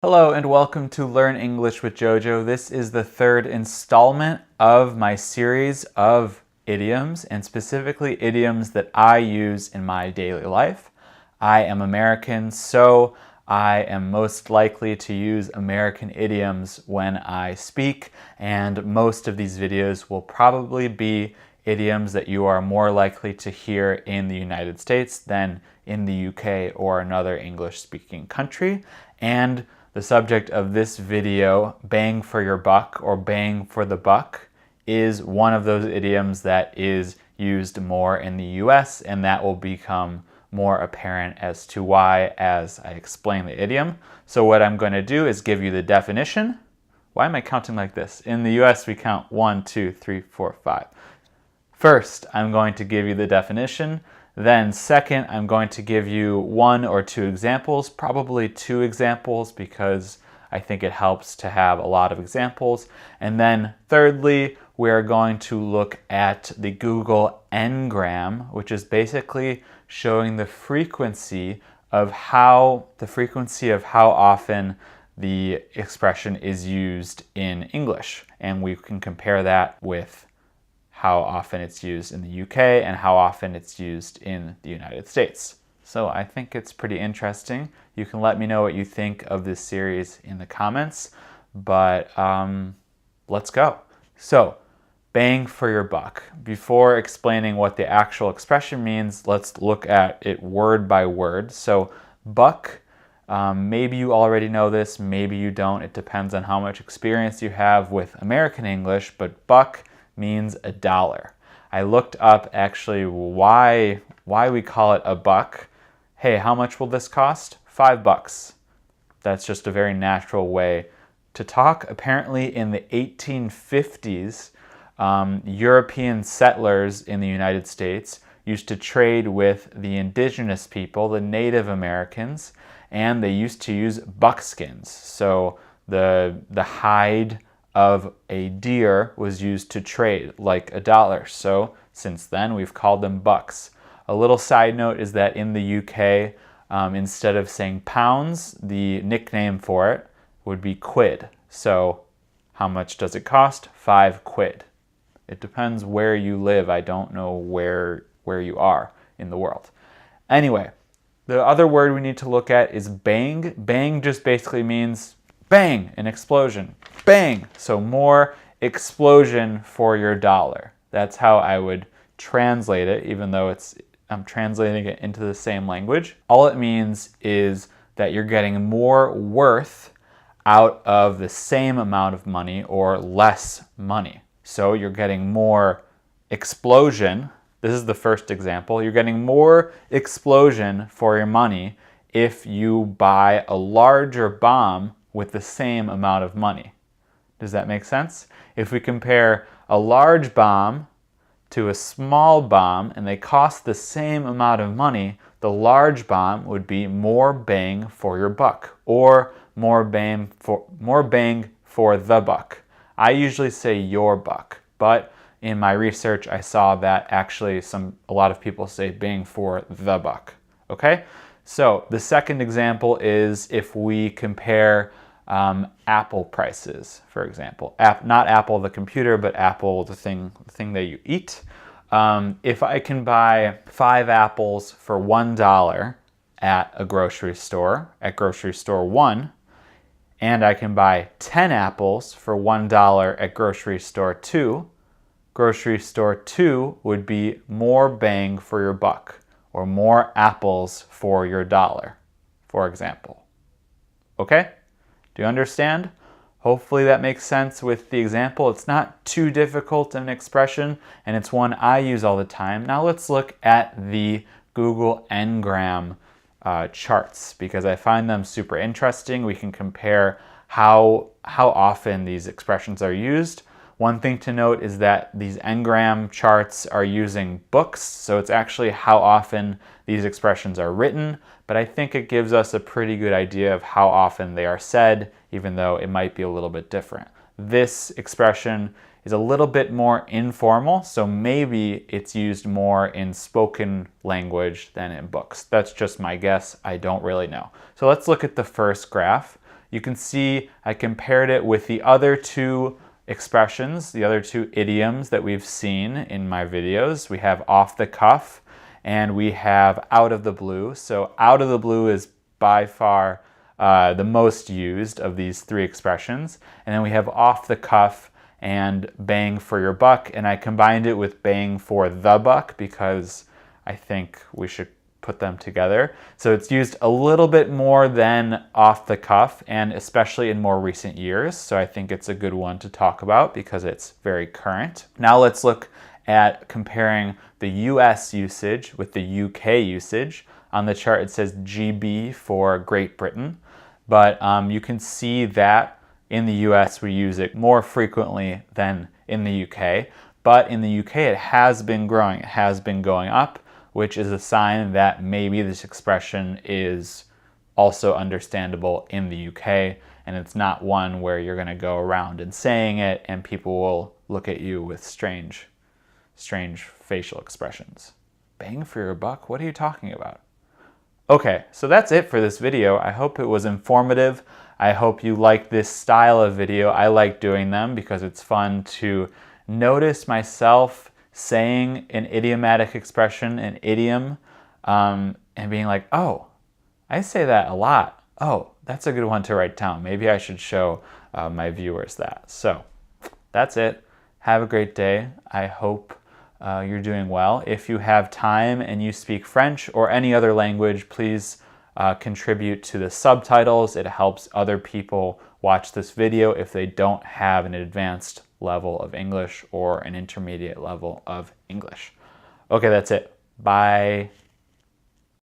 Hello and welcome to Learn English with JOJO. This is the third installment of my series of idioms, and specifically idioms that I use in my daily life. I am American, so I am most likely to use American idioms when I speak, and most of these videos will probably be idioms that you are more likely to hear in the United States than in the UK or another English-speaking country. And the subject of this video, bang for your buck or bang for the buck, is one of those idioms that is used more in the US, and that will become more apparent as to why as I explain the idiom. So what I'm going to do is give you the definition. Why am I counting like this? In the US we count 1, 2, 3, 4, 5. First, I'm going to give you the definition. Then second, I'm going to give you one or two examples, probably two examples because I think it helps to have a lot of examples. And then thirdly, we're going to look at the Google Ngram, which is basically showing the frequency of how often the expression is used in English. And we can compare that with how often it's used in the UK and how often it's used in the United States. So I think it's pretty interesting. You can let me know what you think of this series in the comments, but let's go. So, bang for your buck. Before explaining what the actual expression means, let's look at it word by word. So, buck, maybe you already know this, maybe you don't. It depends on how much experience you have with American English, but buck means $1. I looked up actually why we call it a buck. Hey, how much will this cost? $5. That's just a very natural way to talk. Apparently in the 1850s, European settlers in the United States used to trade with the indigenous people, the Native Americans, and they used to use buckskins. So the hide of a deer was used to trade, like $1. So since then, we've called them bucks. A little side note is that in the UK, instead of saying pounds, the nickname for it would be quid. So how much does it cost? 5 quid. It depends where you live. I don't know where you are in the world. Anyway, the other word we need to look at is bang. Bang just basically means bang, an explosion. Bang! So more explosion for your dollar. That's how I would translate it, even though I'm translating it into the same language. All it means is that you're getting more worth out of the same amount of money or less money. So you're getting more explosion. This is the first example. You're getting more explosion for your money if you buy a larger bomb with the same amount of money. Does that make sense? If we compare a large bomb to a small bomb and they cost the same amount of money, the large bomb would be more bang for your buck, or more bang for the buck. I usually say your buck, but in my research I saw that actually a lot of people say bang for the buck. Okay? So the second example is if we compare Apple prices, for example. Not Apple the computer, but Apple the thing that you eat. If I can buy 5 apples for $1 at a grocery store, at grocery store 1, and I can buy 10 apples for $1 at grocery store 2, grocery store 2 would be more bang for your buck, or more apples for your dollar, for example. Okay? Do you understand? Hopefully that makes sense with the example. It's not too difficult an expression, and it's one I use all the time. Now let's look at the Google Ngram charts, because I find them super interesting. We can compare how often these expressions are used. One thing to note is that these Ngram charts are using books, so it's actually how often these expressions are written, but I think it gives us a pretty good idea of how often they are said, even though it might be a little bit different. This expression is a little bit more informal, so maybe it's used more in spoken language than in books. That's just my guess. I don't really know. So let's look at the first graph. You can see I compared it with the other two expressions, the other two idioms that we've seen in my videos. We have off the cuff and we have out of the blue. So out of the blue is by far the most used of these three expressions. And then we have off the cuff and bang for your buck. And I combined it with bang for the buck because I think we should put them together. So it's used a little bit more than off the cuff, and especially in more recent years. So I think it's a good one to talk about because it's very current. Now let's look at comparing the US usage with the UK usage. On the chart it says GB for Great Britain, but you can see that in the US we use it more frequently than in the UK. But in the UK it has been growing, it has been going up, which is a sign that maybe this expression is also understandable in the UK, and it's not one where you're going to go around and saying it and people will look at you with strange facial expressions. Bang for your buck? What are you talking about? Okay, so that's it for this video. I hope it was informative. I hope you like this style of video. I like doing them because it's fun to notice myself saying an idiomatic expression, an idiom, and being like, oh, I say that a lot. Oh, that's a good one to write down. Maybe I should show my viewers that. So that's it. Have a great day. I hope you're doing well. If you have time and you speak French or any other language, please contribute to the subtitles. It helps other people watch this video if they don't have an advanced level of English or an intermediate level of English. Okay, that's it. Bye.